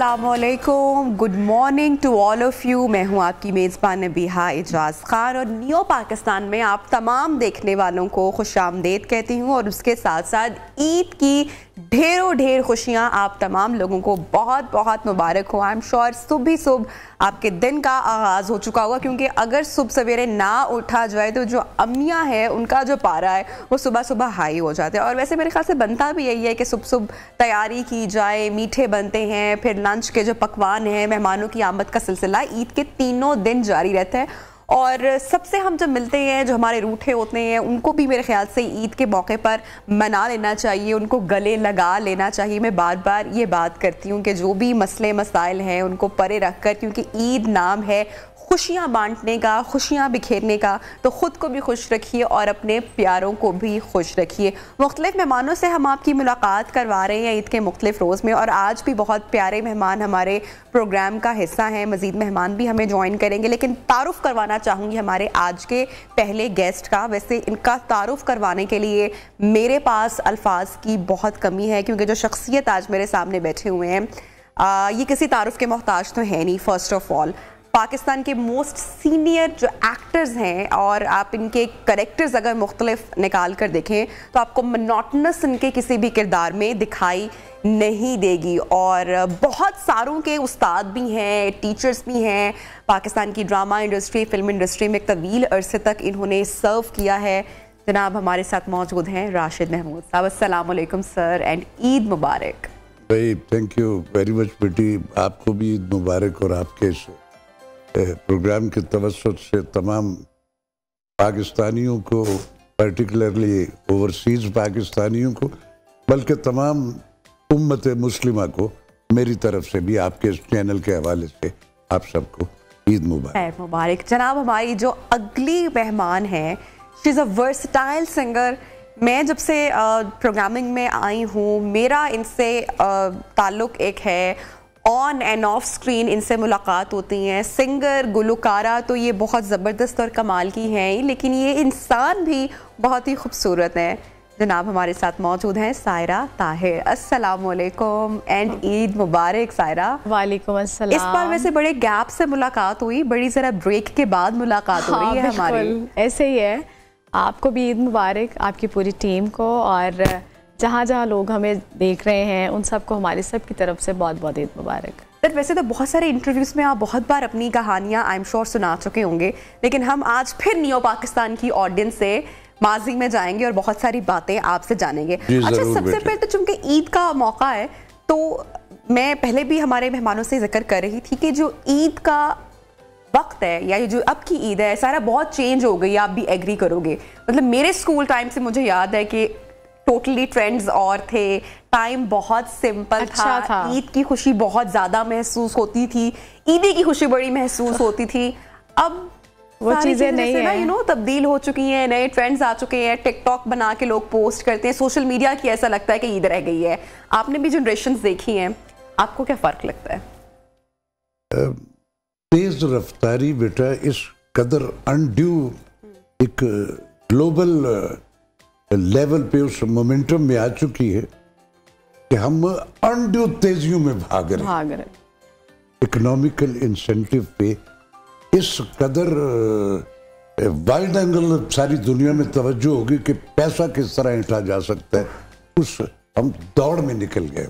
अस्सलामुअलैकुम, good morning to all of you. मैं हूं आपकी मेज़बान नबीहा एजाज़ खान और नियो पाकिस्तान में आप तमाम देखने वालों को खुशामदीद कहती हूं और उसके साथ साथ ईद की ढेरों ढेर खुशियां आप तमाम लोगों को बहुत बहुत मुबारक हो। आई एम श्योर सुबह आपके दिन का आगाज़ हो चुका होगा, क्योंकि अगर सुबह सवेरे ना उठा जाए तो जो अम्मियाँ हैं उनका जो पारा है वो सुबह सुबह हाई हो जाते हैं। और वैसे मेरे ख्याल से बनता भी यही है कि सुबह सुबह तैयारी की जाए, मीठे बनते हैं, फिर लंच के जो पकवान हैं, मेहमानों की आमद का सिलसिला ईद के तीनों दिन जारी रहता है। और सबसे हम जब मिलते हैं, जो हमारे रूठे होते हैं, उनको भी मेरे ख्याल से ईद के मौके पर मना लेना चाहिए, उनको गले लगा लेना चाहिए। मैं बार बार ये बात करती हूँ कि जो भी मसले मसाइल हैं उनको परे रख कर, क्योंकि ईद नाम है खुशियाँ बांटने का, खुशियाँ बिखेरने का, तो ख़ुद को भी खुश रखिए और अपने प्यारों को भी खुश रखिए। मुख्तलिफ मेहमानों से हम आपकी मुलाकात करवा रहे हैं ईद के मुख्तलिफ रोज़ में, और आज भी बहुत प्यारे मेहमान हमारे प्रोग्राम का हिस्सा हैं। मज़ीद मेहमान भी हमें ज्वाइन करेंगे, लेकिन तारुफ़ करवाना चाहूँगी हमारे आज के पहले गेस्ट का। वैसे इनका तारुफ़ करवाने के लिए मेरे पास अल्फाज की बहुत कमी है, क्योंकि जो शख्सियत आज मेरे सामने बैठे हुए हैं ये किसी तारुफ़ के मोहताज तो है नहीं। फ़र्स्ट ऑफ़ ऑल पाकिस्तान के मोस्ट सीनियर जो एक्टर्स हैं, और आप इनके करेक्टर्स अगर मुख्तलिफ निकाल कर देखें तो आपको मोनोटनस इनके किसी भी किरदार में दिखाई नहीं देगी। और बहुत सारों के उस्ताद भी हैं, टीचर्स भी हैं। पाकिस्तान की ड्रामा इंडस्ट्री, फिल्म इंडस्ट्री में तवील अरसे तक इन्होंने सर्व किया है। जनाब हमारे साथ मौजूद हैं राशिद महमूद साहब। अस्सलाम वालेकुम सर एंड ईद मुबारक। भाई थैंक यू वेरी मच बेटी, आपको भी ईद मुबारक और आपके प्रोग्राम के तवस्सुत से तमाम पाकिस्तानियों को, पर्टिकुलरली ओवरसीज पाकिस्तानियों को, बल्कि तमाम उम्मत मुस्लिमा को मेरी तरफ से भी, आपके इस चैनल के हवाले से आप सबको ईद मुबारक। मुबारक। जनाब हमारी जो अगली मेहमान है, she is a versatile singer. मैं जब से प्रोग्रामिंग में आई हूँ, मेरा इनसे ताल्लुक़ एक है, ऑन एंड ऑफ स्क्रीन इनसे मुलाकात होती हैं। सिंगर, गुलकारा तो ये बहुत ज़बरदस्त और कमाल की हैं, लेकिन ये इंसान भी बहुत ही खूबसूरत हैं। जनाब हमारे साथ मौजूद हैं सायरा ताहिर। अस्सलाम वालेकुम एंड ईद मुबारक सायरा। वालेकुम अस्सलाम। इस बार वैसे बड़े गैप से मुलाकात हुई, बड़ी ज़रा ब्रेक के बाद मुलाकात हो रही है हमारी। ऐसे ही है। आपको भी ईद मुबारक, आपकी पूरी टीम को, और जहाँ जहाँ लोग हमें देख रहे हैं उन सबको हमारी सब की तरफ से बहुत बहुत ईद मुबारक। सर वैसे तो बहुत सारे इंटरव्यूज़ में आप बहुत बार अपनी कहानियाँ आई एम श्योर सुना चुके होंगे, लेकिन हम आज फिर नियो पाकिस्तान की ऑडियंस से माजी में जाएंगे और बहुत सारी बातें आपसे जानेंगे। अच्छा, सबसे पहले तो चूंकि ईद का मौका है, तो मैं पहले भी हमारे मेहमानों से जिक्र कर रही थी कि जो ईद का वक्त है, या ये जो अब की ईद है, सारा बहुत चेंज हो गई। आप भी एग्री करोगे। मतलब मेरे स्कूल टाइम से मुझे याद है कि टोटली ट्रेंड्स और थे, टाइम बहुत सिंपल था। ईद की खुशी बहुत ज़्यादा महसूस होती थी, ईदी की खुशी बड़ी महसूस होती थी। अब वो चीज़ें नहीं है, यू नो, तब्दील हो चुकी हैं, नए ट्रेंड्स आ चुके हैं। टिकटॉक बना के लोग पोस्ट करते हैं, सोशल मीडिया की ऐसा लगता है कि ईद रह गई है। आपने भी जनरेशंस देखी हैं, आपको क्या फ़र्क लगता है? तेज रफ्तारी बेटा इस कदर अनड्यू एक ग्लोबल लेवल पे उस मोमेंटम में आ चुकी है कि हम अनड्यू तेजियों में भाग रहे। इकोनॉमिकल इंसेंटिव पे इस कदर वाइड एंगल सारी दुनिया में तवज्जो होगी कि पैसा किस तरह ऐंठा जा सकता है, उस हम दौड़ में निकल गए।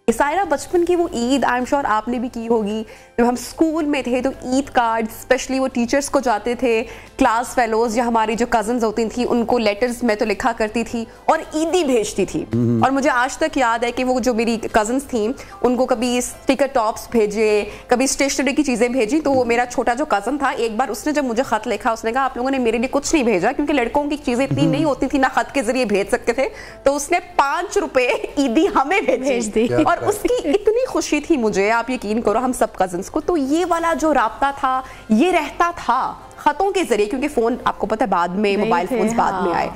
सायरा, बचपन की वो ईद आई एम श्योर आपने भी की होगी। जब हम स्कूल में थे तो ईद कार्ड स्पेशली वो टीचर्स को जाते थे, क्लास फेलोज या हमारी जो कजन्स होती थी उनको लेटर्स में तो लिखा करती थी और ईदी भेजती थी। और मुझे आज तक याद है कि वो जो मेरी कजन्स थी उनको कभी स्टिकर टॉप्स भेजे, कभी स्टेशनरी की चीज़ें भेजी। तो वो मेरा छोटा जो कज़न था, एक बार उसने जब मुझे ख़त लिखा, उसने कहा आप लोगों ने मेरे लिए कुछ नहीं भेजा, क्योंकि लड़कों की चीज़ें इतनी नहीं होती थी ना ख़त के ज़रिए भेज सकते थे। तो उसने 5 रुपये ईदी हमें भेज दी और उसकी इतनी खुशी थी मुझे, आप यकीन करो, हम सब कजन्स को। तो ये वाला जो राब्ता था ये रहता था खतों के जरिए, क्योंकि फोन आपको पता है बाद में, मोबाइल फोन्स बाद में आए।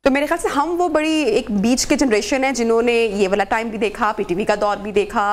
तो मेरे ख्याल से हम वो बड़ी एक बीच के जनरेशन है जिन्होंने ये वाला टाइम भी देखा, पीटीवी का दौर भी देखा,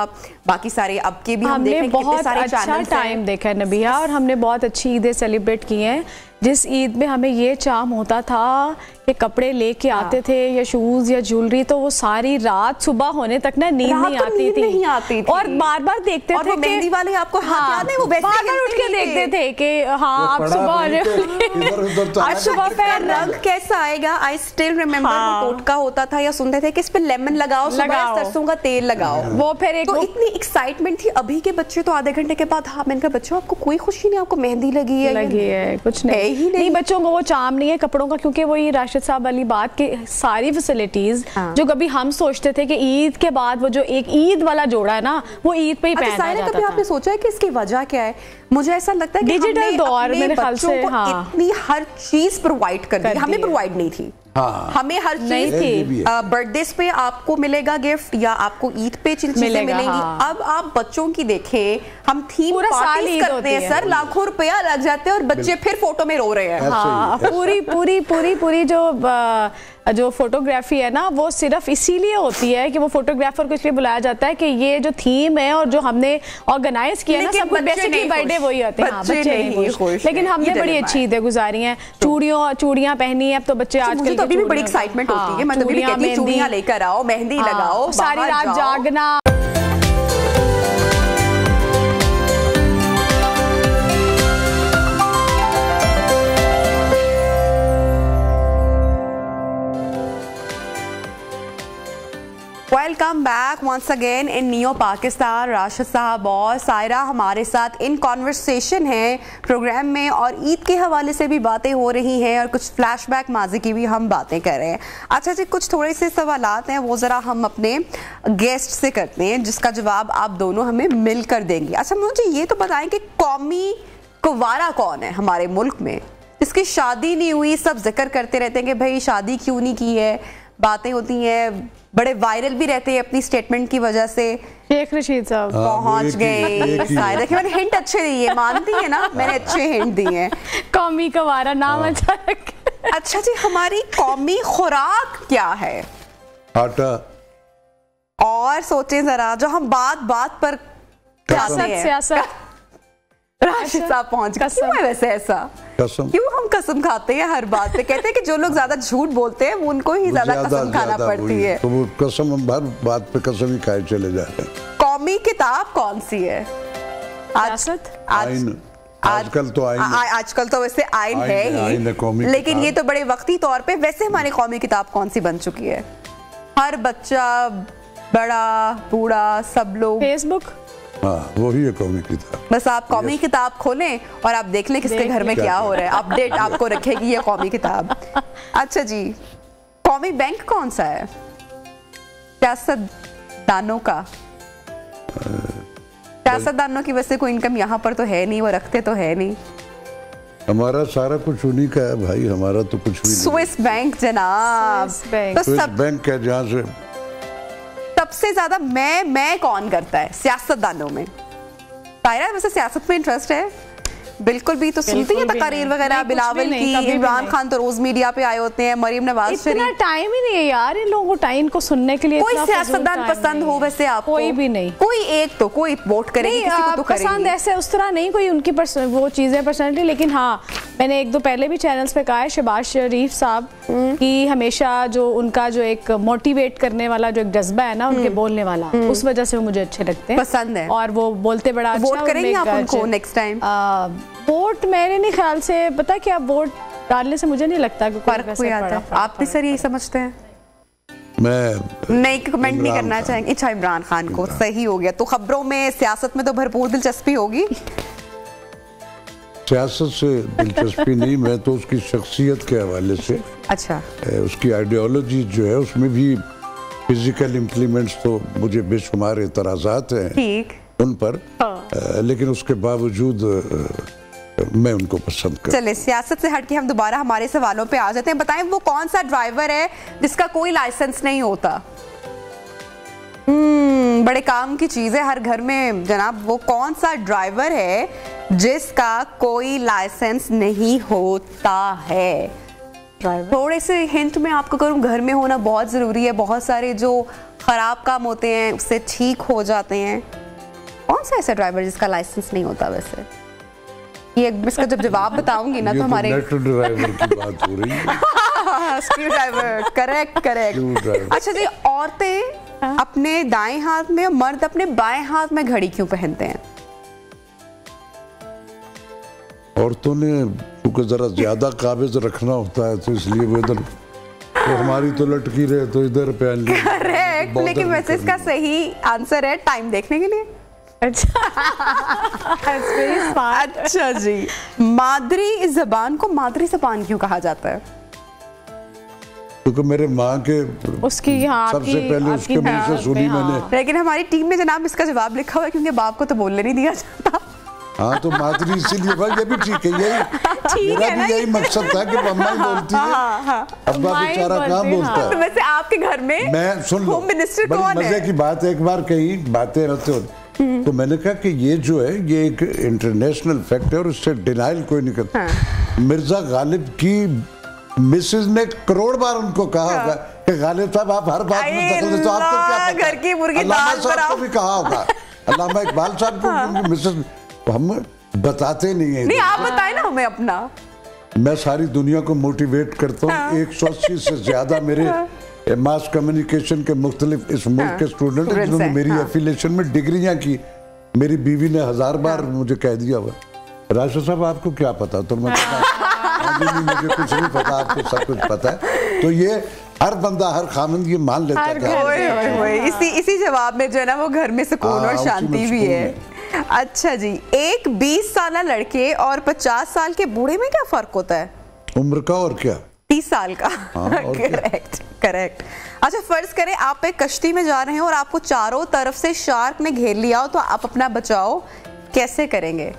बाकी सारे अब के भी हमने बहुत अच्छा टाइम देखा है नबिया, और हमने बहुत अच्छी ईदें सेलिब्रेट की हैं। जिस ईद में हमें ये चाम होता था कि कपड़े लेके आते थे या शूज या ज्वेलरी, तो वो सारी रात सुबह होने तक ना नींद नहीं आती थी और बार बार देखते थे मेहंदी वाले आपको याद है वो बार बार उठ के देखते थे कि हाँ आप सुबह आज सुबह पे रंग कैसा आएगा। आई स्टिल रिमेम्बर वो टोटका होता था या सुनते थे कि इस पे लेमन लगाओ, सरसों का तेल लगाओ, वो फिर एक इतनी एक्साइटमेंट थी। अभी के बच्चे तो आधे घंटे के बाद, हाँ मैंने कहा बच्चों आपको कोई खुशी नहीं, आपको मेहंदी लगी है कुछ नहीं, बच्चों को वो चाम नहीं है कपड़ों का, क्योंकि वो ये राशिद साहब वाली बात की सारी फैसिलिटीज जो कभी हम सोचते थे कि ईद के बाद वो जो एक ईद वाला जोड़ा है ना वो ईद पे ही पहना जाता था। कभी आपने सोचा है कि इसकी वजह क्या है? मुझे ऐसा लगता है कि डिजिटल दौर मेरे ख्याल से इतनी हर चीज प्रोवाइड कर दी, हमें प्रोवाइड नहीं थी। हाँ, हमें हर चीज थी। बर्थडे पे आपको मिलेगा गिफ्ट या आपको ईद पे चीजें मिलेंगी। हाँ। अब आप बच्चों की देखें, हम थीम पार्टीज करते हैं सर, लाखों रुपया लग जाते हैं और बच्चे फिर फोटो में रो रहे हैं। हाँ, पूरी जो फोटोग्राफी है ना वो सिर्फ इसीलिए होती है कि वो फोटोग्राफर को इसलिए बुलाया जाता है कि ये जो थीम है और जो हमने ऑर्गेनाइज किया है ना, सब बेसिकली बर्थडे वही होते हैं। बच्चे नहीं खुश, लेकिन हमने बड़ी अच्छी ईदें गुजारी हैं। चूड़ियां पहनी है अब तो बच्चे आजकल अभी भी बड़ी एक्साइटमेंट होती है, मैं तो भी कहती हूं चूड़ियां लेकर आओ, मेहंदी लगाओ, सारी रात जागना। Welcome back once again in neo Pakistan. Rashid साहब और सायरा हमारे साथ इन कॉन्वर्सेशन है प्रोग्राम में, और ईद के हवाले से भी बातें हो रही हैं और कुछ फ्लैशबैक माजी की भी हम बातें कर रहे हैं। अच्छा जी, कुछ थोड़े से सवालात हैं वो ज़रा हम अपने गेस्ट से करते हैं जिसका जवाब आप दोनों हमें मिलकर देंगे। अच्छा मुझे ये तो बताएं कि कौमी कुंवारा कौन है हमारे मुल्क में जिसकी शादी नहीं हुई? सब जिक्र करते रहते हैं कि भाई शादी क्यों नहीं की है, बातें होती हैं, बड़े वायरल भी रहते हैं अपनी स्टेटमेंट की वजह से। शेख रशीद साहब पहुंच गए। मैंने हिंट अच्छे दिए, मानती है ना, मैंने अच्छे हिंट दिए हैं। कौमी कुंवारा नाम अच्छा रखा। अच्छा जी, हमारी कौमी खुराक क्या है? आटा। और सोचें जरा, जो हम बात पर सियासत। राशिद साहब पहुंच गए। क्यों है वैसे ऐसा? कसम। क्यों हम कसम खाते हैं हर बात पे? कहते हैं कि जो लोग ज्यादा झूठ बोलते हैं उनको ही ज्यादा कसम खाना पड़ती है। तो वो कसम, हम हर बात पे कसम ही खाए चले जाते हैं। कौमी किताब कौन सी है? आजकल तो वैसे आइन है ही, लेकिन ये तो बड़े वक्ती तौर पे। वैसे हमारी कौमी किताब कौन सी बन चुकी है? हर बच्चा, बड़ा बूढ़ा, सब लोग फेसबुक। हाँ, वही है कौमी किताब। बस आप कौमी किताब खोलें और आप देख लें किसके घर में क्या हो रहा है, अपडेट आपको रखेगी ये कौमी किताब। अच्छा जी, कौमी बैंक कौन सा है सियासतदानों का? सियासतदानों की वैसे कोई इनकम यहाँ पर तो है नहीं, वो रखते तो है नहीं। हमारा सारा कुछ उन्हीं का है भाई, हमारा तो कुछ भी नहीं। स्विस बैंक जनाब, स्विस बैंक है जहाँ से सबसे ज्यादा मैं कौन करता है सियासतदानों में? सायरा वैसे सियासत में इंटरेस्ट है? बिल्कुल भी। तो सुनती है तकारीर वगैरह बिलावल की, इमरान खान तो रोज मीडिया पे आए होते हैं, मरीम नवाज शरीफ। इतना टाइम ही नहीं है यार इन लोगों को टाइम को सुनने के लिए। कोई सियासतदान पसंद हो वैसे आपको? कोई भी नहीं। कोई एक तो, कोई वोट करेगी किसी को तो करेगी। पसंद ऐसे उस तरह नहीं कोई उनकी वो चीजें पर्सनैलिटी, लेकिन हाँ मैंने एक दो पहले भी चैनल्स पे कहा है, शहबाज शरीफ साहब की हमेशा जो उनका जो एक मोटिवेट करने वाला जो एक जज्बा है ना उनके बोलने वाला, उस वजह से वो मुझे अच्छे लगते हैं, पसंद है। और वो बोलते बड़ा अच्छा। वोट करेंगे आप उनको नेक्स्ट टाइम? वोट मेरे नहीं ख्याल से, पता क्या, वोट डालने से मुझे नहीं लगता कि फर्क कोई आता है। आप भी सर यही समझते हैं? मैं नहीं कमेंट नहीं करना चाहेंगे। अच्छा, इमरान खान को सही हो गया। तो खबरों में, सियासत में तो भरपूर दिलचस्पी होगी। सियासत से दिलचस्पी नहीं, मैं तो उसकी शख्सियत के हवाले से, अच्छा, उसकी आइडियोलॉजी जो है उसमें भी फिजिकल इम्प्लीमेंट्स तो मुझे बेशुमार एतराज़ात हैं ठीक उन पर, लेकिन उसके बावजूद मैं उनको पसंद करता हूं। चले, सियासत से हटके हम दोबारा हमारे सवालों पे आ जाते हैं। बताएं वो कौन सा ड्राइवर है जिसका कोई लाइसेंस नहीं होता? बड़े काम की चीज है हर घर में जनाब। वो कौन सा ड्राइवर है जिसका कोई लाइसेंस नहीं होता है? थोड़े से हिंट में आपको करूं, घर में होना बहुत जरूरी है। बहुत सारे जो खराब काम होते हैं उससे ठीक हो जाते हैं। कौन सा ऐसा ड्राइवर जिसका लाइसेंस नहीं होता? वैसे ये इसका जब जवाब बताऊंगी ना तो हमारे ड्राइवर की बात हो रही है। Screw driver, correct. अच्छा जी, औरतें अपने दाएं हाथ में और मर्द अपने बाएं हाथ में घड़ी क्यों पहनते हैं? औरतों ने क्योंकि जरा ज्यादा काबिज रखना होता है तो इसलिए वो इधर, तो हमारी तो लटकी रहे तो इधर पहन ली। करेक्ट, लेकिन वैसे इसका सही आंसर है टाइम देखने के लिए। अच्छा जी, मादरी इस जबान को मादरी जबान क्यों कहा जाता है? क्योंकि मेरे माँ के उसकी सबसे पहले उसके मुंह से सुनी मैंने। लेकिन हमारी टीम में जनाब इसका जवाब लिखा हुआ है क्योंकि बाप को तो बोलने नहीं दिया जाता। हाँ तो मादरी इसीलिए भाई, ये भी ठीक है, यही मेरा भी यही मकसद था कि मम्मा ही बोलती है, अब्बा बेचारा कहाँ बोलता है। तो वैसे आपके घर में मैं सुन लो, होम मिनिस्टर कौन है? मजे की बात है, एक बार कहीं बातें रहते हो तो मैंने कहा कि ये जो है ये एक इंटरनेशनल फैक्ट है और उससे डिनाइल कोई नहीं करता। मिर्जा गालिब की मिसेज ने करोड़ बार उनको कहा होगा कि गालिब साहब आप हर बात में दखल देते, तो आपको क्या पता? घर की मुर्गी दाल साहब को भी कहा होगा, अल्लामा इकबाल साहब को मिसेज, हम बताते नहीं है। नहीं, आप बताएं ना हमें अपना। मैं सारी दुनिया को मोटिवेट करता हूँ। 180 से ज्यादा मेरे मास कम्युनिकेशन के मुख्तलिफ इस मुल्क के स्टूडेंट हैं जिन्होंने मेरी एफिलिएशन में डिग्रियां की। मेरी बीवी ने 1000 बार मुझे कह दिया हुआ, राशिद साहब आपको क्या पता? तो मैं मुझे कुछ नहीं पता, आपको सब कुछ पता है। तो ये हर बंदा, हर खामिंद ये मान लेता है। इसी जवाब में जो है ना वो घर में सुकून और शांति भी है। अच्छा जी, एक 20 साल लड़के और 50 साल के बूढ़े में क्या फर्क होता है? उम्र का और क्या? 30 साल का। करेक्ट। अच्छा, फर्ज करें आप एक कश्ती में जा रहे हैं और आपको चारों तरफ से शार्क ने घेर लिया हो, तो आप अपना बचाव कैसे करेंगे?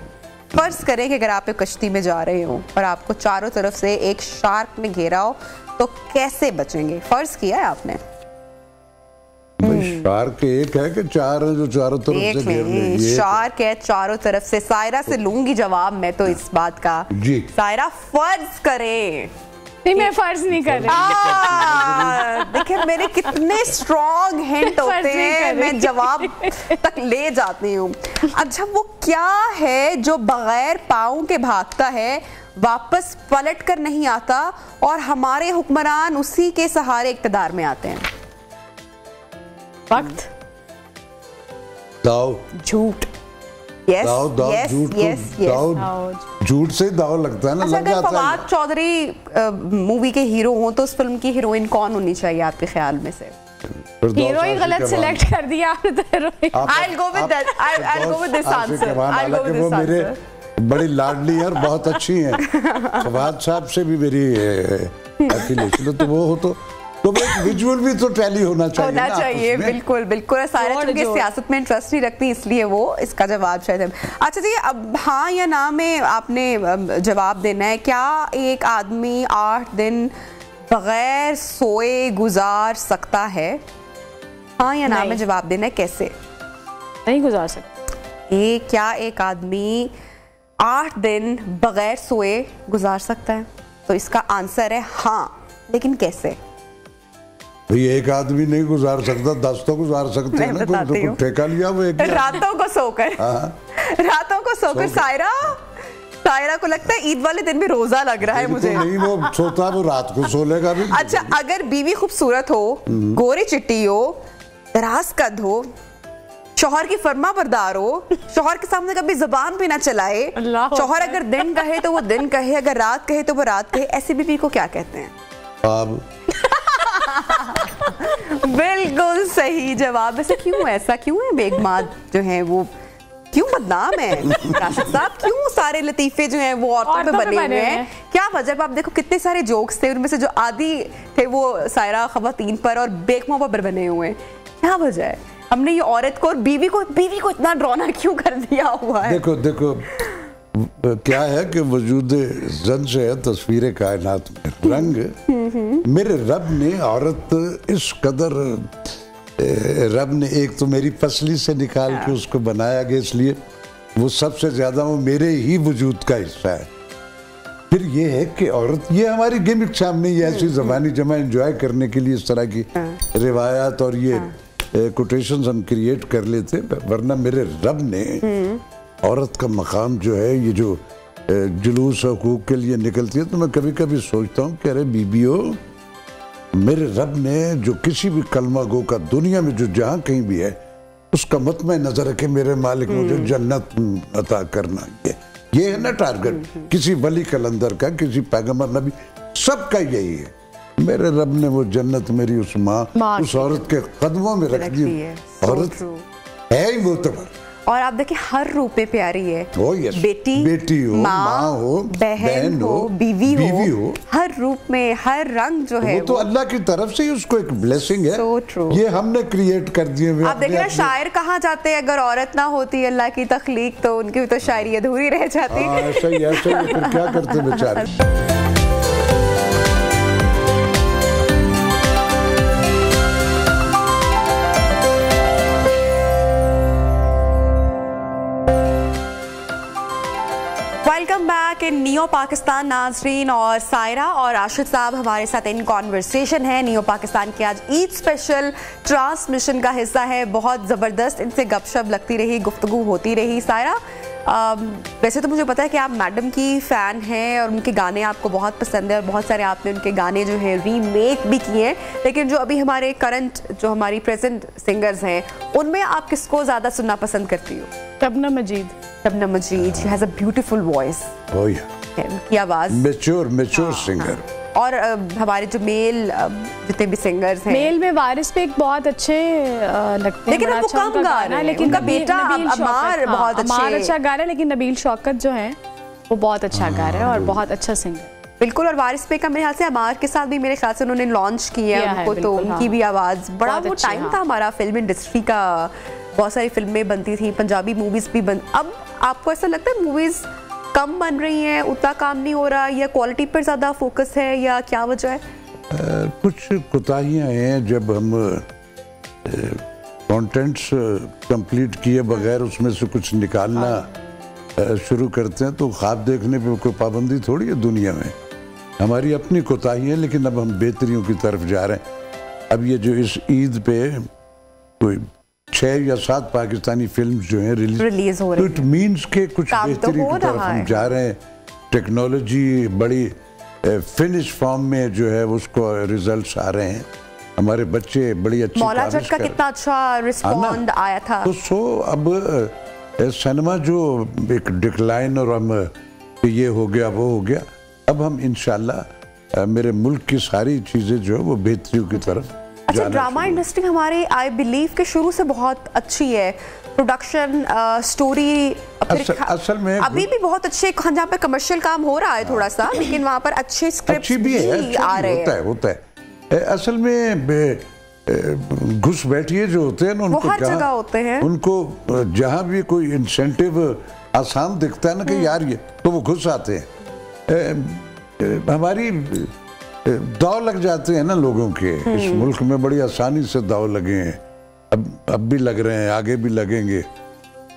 फर्ज करें कि अगर आप एक कश्ती में जा रहे हो और आपको चारों तरफ से एक शार्क ने घेरा हो तो कैसे बचेंगे? फर्ज किया है आपने। शार्क एक है कि चार है जो चारों तरफ से घेर ले? शार्क है चारों तरफ से। सायरा से लूंगी जवाब मैं तो इस बात का जी। सायरा, फर्ज करें। नहीं, मैं फर्ज नहीं कर रही। देखिए मेरे कितने स्ट्रॉन्ग हिंट होते हैं, मैं जवाब तक ले जाती हूँ। अच्छा, वो क्या है जो बगैर पाँव के भागता है, वापस पलट कर नहीं आता और हमारे हुक्मरान उसी के सहारे इक़्तिदार में आते हैं? वक्त। दाव। झूठ। झूठ से दाव लगता है ना। अच्छा, अगर फवाद चौधरी मूवी के हीरो हो तो उस फिल्म की हीरोइन कौन होनी चाहिए आपके ख्याल में से? हीरो ही गलत सिलेक्ट कर दिया आपने। I'll go with this answer. मेरे बड़ी लाडली और बहुत अच्छी हैं। फवाद साहब से भी मेरी एफिलिएशन, तो वो हो तो एक विजुअल भी तो टैली होना चाहिए। बिल्कुल बिल्कुल। सारा चूंकि सियासत में इंटरेस्ट नहीं रखती इसलिए वो इसका जवाब शायद है। अच्छा जी, अब हाँ या ना में आपने जवाब देना है। क्या एक आदमी 8 दिन बगैर सोए गुजार सकता है? हाँ या ना में जवाब देना है। कैसे नहीं गुजार सकता? क्या एक आदमी 8 दिन बगैर सोए गुजार सकता है? तो इसका आंसर है हाँ, लेकिन कैसे? भाई एक आदमी नहीं गुजार सकता, 10 तो गुजार सकते हैं ना। कोई ठेका लिया वो एक रातों को सोकर। रातों को सोकर। सायरा को लगता है ईद वाले दिन भी रोजा लग रहा है मुझे। नहीं, वो सोता वो रात को सो लेगा भी। अच्छा, अगर बीवी खूबसूरत हो, गोरी चिट्टी हो, दराज कद हो, शौहर की फर्मा बरदार हो, शौहर के सामने कभी जुबान भी ना चलाए, शौहर अगर दिन कहे तो वो दिन कहे, अगर रात कहे तो वो रात कहे, ऐसी बीवी को क्या कहते हैं? बिल्कुल सही जवाब। वैसे क्यों ऐसा क्यों है? बेगमाद जो है वो क्यों बदनाम है? राशिद साहब, क्यों सारे लतीफे जो हैं वो औरतों पे बने हुए हैं? क्या वजह? आप देखो कितने सारे जोक्स थे, उनमें से जो आधी थे वो सायरा खवातीन पर और बेगमों पर बने हुए हैं। क्या वजह है? हमने ये औरत को और बीवी को इतना ड्राना क्यों कर दिया हुआ है? देखो क्या है कि वजूद जन से है तस्वीर कायनात में रंग। मेरे रब ने औरत इस कदर, रब ने एक तो मेरी पसली से निकाल के उसको बनाया गया, इसलिए वो सबसे ज्यादा वो मेरे ही वजूद का हिस्सा है। फिर ये है कि औरत, ये हमारी गिमिक सामने ही ऐसी ज़बानी जमा एंजॉय करने के लिए इस तरह की रिवायात और ये कोटेशंस हम क्रिएट कर लेते, वरना मेरे रब ने औरत का मकाम जो है, ये जो जुलूस हकूक के लिए निकलती है तो मैं कभी कभी सोचता हूँ कि अरे बीबियों, मेरे रब ने जो किसी भी कलमा गो का दुनिया में जो जहाँ कहीं भी है उसका मतमय नजर है कि मेरे मालिक मुझे जन्नत अता करना, ये है ना टारगेट किसी वली कलंदर का, किसी पैगंबर नबी, सबका यही है। मेरे रब ने वो जन्नत मेरी उस माँ उस औरत के कदमों में रख दी। औरत है ही मोतबर, और आप देखिए हर रूप में प्यारी है। बेटी हो, माँ हो, बहन हो, बीवी हो, हर रूप में, हर रंग जो है वो तो अल्लाह की तरफ से ही उसको एक ब्लेसिंग है। So true. ये हमने क्रिएट कर दिए। आप देखिए ना, शायर कहाँ जाते हैं, अगर औरत ना होती अल्लाह की तख्लीक तो उनकी तो शायरी अधूरी रह जाती। ऐसा ही फिर क्या करते बेचारे। Welcome back in neo Pakistan. नाजरीन और सायरा और राशिद साहब हमारे साथ इन कॉन्वर्सेशन है। नियो पाकिस्तान की आज ईद स्पेशल ट्रांसमिशन का हिस्सा है। बहुत ज़बरदस्त इनसे गपशप लगती रही, गुफ्तगू होती रही। सायरा, वैसे तो मुझे पता है कि आप मैडम की फ़ैन हैं और उनके गाने आपको बहुत पसंद है और बहुत सारे आपने उनके गाने जो है रीमेक भी किए हैं, लेकिन जो अभी हमारे करंट जो हमारी प्रेजेंट सिंगर्स हैं उनमें आप किसको ज़्यादा सुनना पसंद करती हो? Shabnam Majeed. Shabnam Majeed, she has a beautiful voice. उनकी आवाज़ मैच्योर सिंगर। और हमारे जो मेल जितने भी सिंगर्स हैं, मेल में वारिस पे एक बहुत अच्छे लगते हैं, लेकिन वो कम गा रहे हैं। लेकिन उनका बेटा अमार बहुत अच्छा गा रहा है, लेकिन नबील शौकत जो है वो बहुत अच्छा गा रहा है और बहुत अच्छा सिंगर। बिल्कुल। और वारिस पे का मेरे ख्याल से अमार के साथ भी मेरे ख्याल से उन्होंने लॉन्च किया है उनको, तो उनकी भी आवाज़ बड़ा वो टाइम था हमारा फिल्म इंडस्ट्री का, बहुत सारी फिल्में बनती थी, पंजाबी मूवीज़ भी बन। अब आपको ऐसा लगता है मूवीज़ कम बन रही हैं, उतना काम नहीं हो रहा, या क्वालिटी पर ज़्यादा फोकस है, या क्या वजह है? कुछ कोताहियाँ हैं। जब हम कंटेंट्स कंप्लीट किए बगैर उसमें से कुछ निकालना शुरू करते हैं तो ख्वाब देखने पे कोई पाबंदी थोड़ी है दुनिया में। हमारी अपनी कोताही है, लेकिन अब हम बेहतरियों की तरफ जा रहे हैं। अब ये जो इस ईद पे कोई 6 या 7 पाकिस्तानी फिल्म्स जो हैं रिलीज हो रही हैं, इट मीन्स के कुछ बेहतरी की तरफ हम जा रहे हैं। टेक्नोलॉजी बड़ी फिनिश फॉर्म में जो है उसको रिजल्ट्स आ रहे हैं। हमारे बच्चे बड़ी अच्छी मौला जट का कितना अच्छा रिस्पॉन्ड आया था। तो अब सिनेमा जो एक डिक्लाइन और हम ये हो गया वो हो गया, अब हम इंशाल्लाह मेरे मुल्क की सारी चीज़ें जो है वो बेहतरी की तरफ। अच्छा, ड्रामा इंडस्ट्री हमारे आई बिलीव के शुरू से बहुत अच्छी है, प्रोडक्शन स्टोरी असल में अभी भी बहुत अच्छे, जहाँ पे कमर्शियल काम हो रहा है थोड़ा सा, लेकिन वहाँ पर अच्छे स्क्रिप्ट्स भी आ रहे हैं। होता है असल में घुस बैठिए जो होते हैं ना, उनको हर जगह होते हैं, उनको जहाँ भी कोई इंसेंटिव आसान दिखता है ना कि यार ये, तो वो घुस आते हैं। हमारी दाव लग जाते हैं ना लोगों के, इस मुल्क में बड़ी आसानी से दाव लगे हैं, अब भी लग रहे हैं, आगे भी लगेंगे।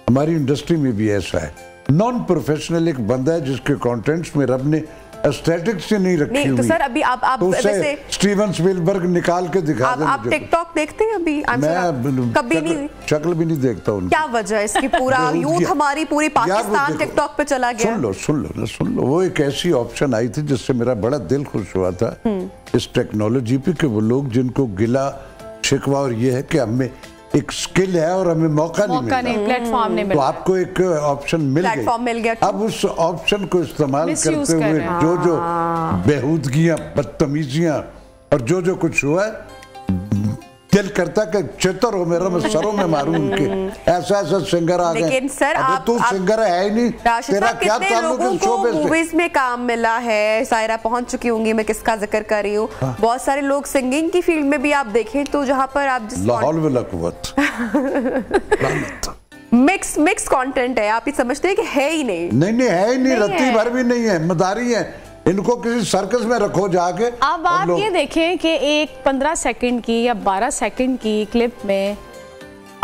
हमारी इंडस्ट्री में भी ऐसा है। नॉन प्रोफेशनल एक बंदा है जिसके कंटेंट्स में रब ने एस्थेटिक्स से नहीं रखी हुई। तो सर अभी आप तो वैसे स्टीवन स्पीलबर्ग निकाल के दिखा दे। आप टिकटॉक देखते हैं अभी? मैं कभी नहीं, शक्ल भी नहीं देखता उनकी। क्या वजह है इसकी? पूरा यूथ हमारी पूरी पाकिस्तान टिकटॉक पे चला गया। सुन लो वो एक ऐसी ऑप्शन आई थी जिससे मेरा बड़ा दिल खुश हुआ था इस टेक्नोलॉजी पे, कि वो लोग जिनको गिला शिकवा और ये है कि हमें एक स्किल है और हमें मौका नहीं प्लेटफॉर्म नहीं मिला, तो आपको एक ऑप्शन मिल गया। अब उस ऑप्शन को इस्तेमाल करते हुए जो बेहूदगियां, बदतमीजियां और जो कुछ हुआ है, दिल करता कि चितर हो मेरा, मैं सरों में मारूं उनके। ऐसा सिंगर आ गए। लेकिन सर तू सिंगर है ही नहीं, तेरा क्या ताल्लुक है शोबे से? मूवीज में काम मिला है, सायरा पहुंच चुकी होंगी, मैं किसका जिक्र कर रही हूँ। बहुत सारे लोग सिंगिंग की फील्ड में भी आप देखें तो जहाँ पर आप मिक्स कंटेंट है, आप ये समझते हैं कि है ही नहीं, है ही नहीं, रत्ती भर भी नहीं है, मदारी है। इनको किसी सर्कस में रखो जाके। अब आप ये देखें कि एक 15 सेकंड की या 12 सेकंड की क्लिप में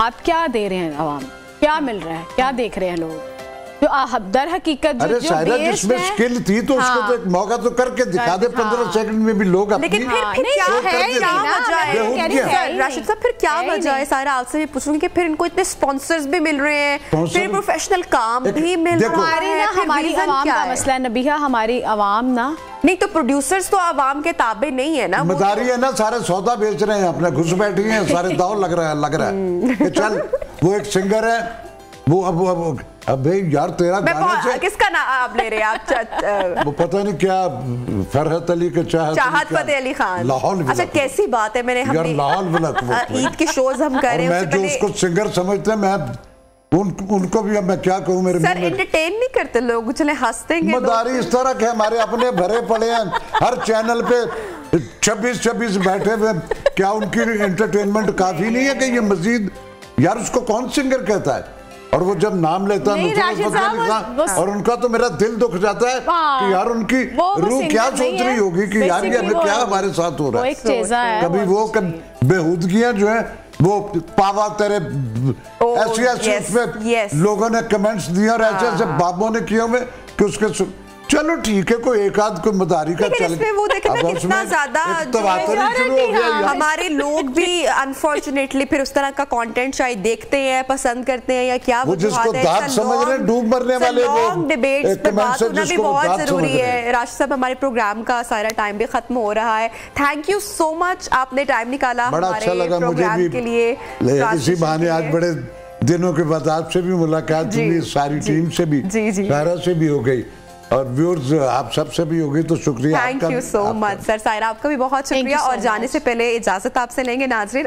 आप क्या दे रहे हैं, आवाम क्या मिल रहा है, क्या देख रहे हैं लोग? जो दर हकीकत अरे सायरा जिसमें स्किल थी तो उसको तो एक मौका तो करके दिखा दे 15 सेकंड में भी लोग अपनी। लेकिन फिर क्या है राशिद साहब, फिर क्या वजह है? सायरा आपसे भी पूछूंगी कि फिर इनको इतने स्पॉन्सर्स भी मिल रहे हैं, फिर प्रोफेशनल काम भी मिल रहा है, हमारी आवाम का मसला है नबीहा, हमारी आवाम ना नहीं तो प्रोड्यूसर्स तो आवाम के ताबे नहीं है ना, मदारी है ना, सारे सौदा बेच रहे हैं अपने, घुस बैठी हैं सारे दाव लग रहा है कि चल वो एक सिंगर है वो अब अबे यार तेरा गाने से किसका नाम आप ले रहे हैं आप? वो पता नहीं क्या फरहत अली के चाहत फतेह अली खान। लाहौल। अच्छा कैसी बात है, मैंने यार लाहौल ईद के शोज हम कर रहे हैं, मैं जो उसको सिंगर समझते हैं, मैं उनको भी अब मैं क्या कहूँ, मेरे सर एंटरटेन नहीं करते लोग, चले हंसते हैं। मदारी इस तरह के हमारे अपने भरे पड़े हैं, हर चैनल पे 26 बैठे हुए, क्या उनकी एंटरटेनमेंट काफी नहीं है कि ये मजीद? यार उसको कौन सिंगर कहता है? और वो जब नाम लेता है और उनका तो मेरा दिल दुख जाता है कि यार उनकी रूह क्या सोच रही होगी कि यार ये क्या हमारे साथ हो रहा है। कभी वो बेहूदगियां जो है वो पावा तेरे ऐसी उसमें लोगों ने कमेंट्स दिए और ऐसे ऐसे बाबों ने किए हुए कि उसके चलो ठीक है कोई एक आध कोई मदारी का चल गया। वो देखे ना कितना ज्यादा हमारे लोग भी अनफॉर्चुनेटली फिर उस तरह का कंटेंट शायद देखते हैं, पसंद करते हैं या क्या, वो जिसको दांत समझ रहे हैं, डूब मरने वाले लोग, डिबेट्स पे बात होना भी बहुत जरूरी है। राशिद साहब हमारे प्रोग्राम का सारा टाइम भी खत्म हो रहा है, थैंक यू सो मच, आपने टाइम निकाला हमारे प्रोग्राम के लिए। इसी बहाने आज बड़े दिनों के बाद आपसे भी मुलाकात हुई, सारी टीम से भी, सायरा से भी हो गई और व्यूअर्स आप सबसे भी होगी, तो शुक्रिया। Thank you so much sir. Saira आपका भी बहुत शुक्रिया। और जाने से पहले इजाजत आपसे लेंगे नाज़रीन।